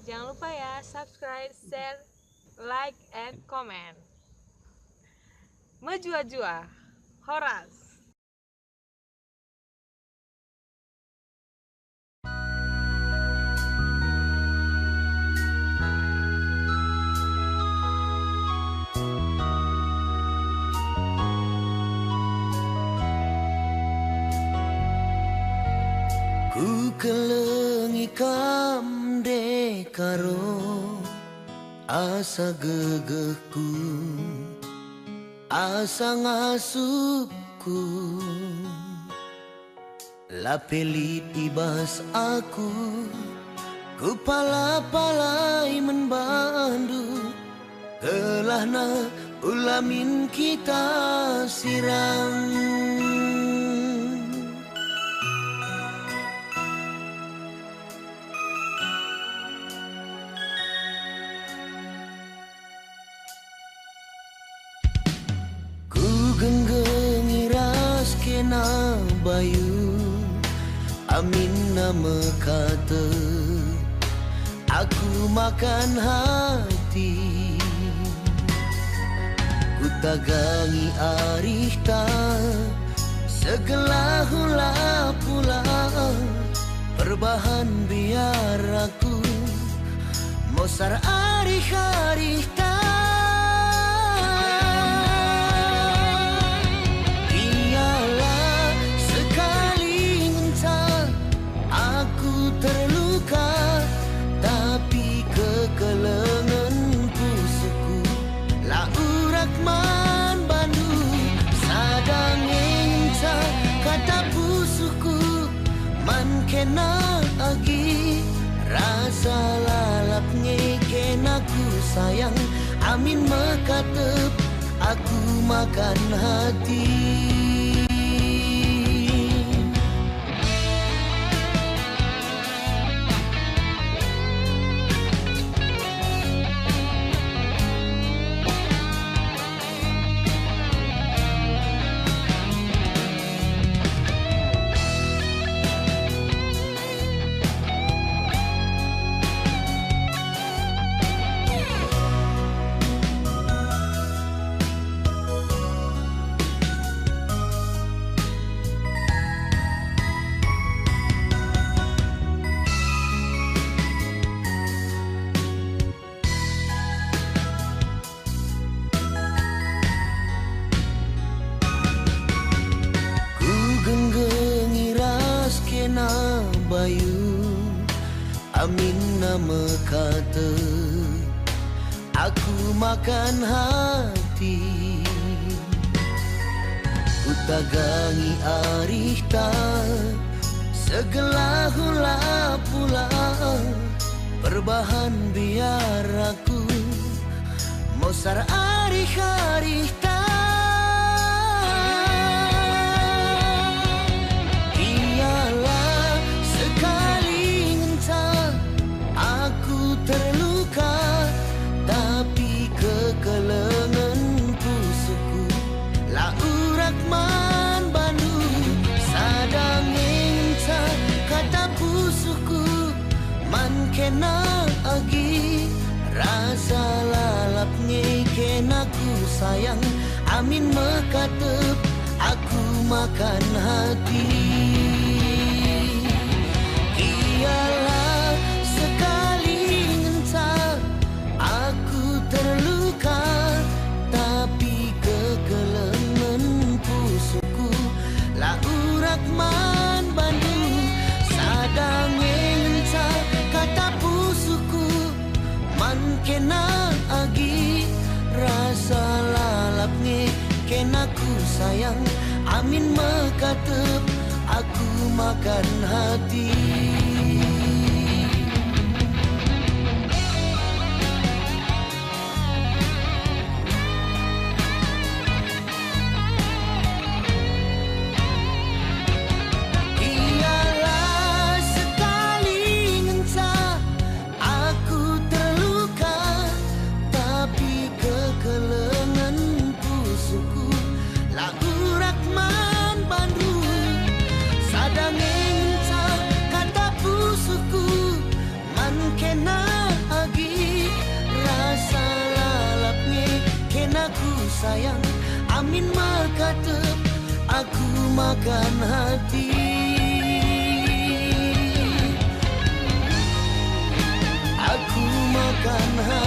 Jangan lupa ya, subscribe, share, like, and comment. Mejua-jua, Horas. Ku kelengi kam dekaro asa gegehku asa ngasupku lapelit ibas aku ku pala-palai membandu kelahna ulamin kita sirang. Genggengi ras kena bayu amin nama kata aku makan hati ku tagangi arihta segala hula pula perbahan biar aku mosar arih-arihta. Kena agi rasa lalap ngeken aku sayang amin mekatep aku makan hati. Bayu amin nama kata aku makan hati ku tagangi arihta segala hula pula perbahan biar aku mosar arih-arihta. Kena agi rasa lalap ngeken aku sayang amin mekatep aku makan hati. Ialah sekali ngenta aku terluka tapi kekelengan pusuku la urak man bandung sadang ngenta kata pusuku man kena agi rasa lalap ngeken aku sayang amin mekatep aku makan hati. Sadang engta kata pusuku man kena salalapnya kena ku sayang amin makata aku makan hati aku makan hati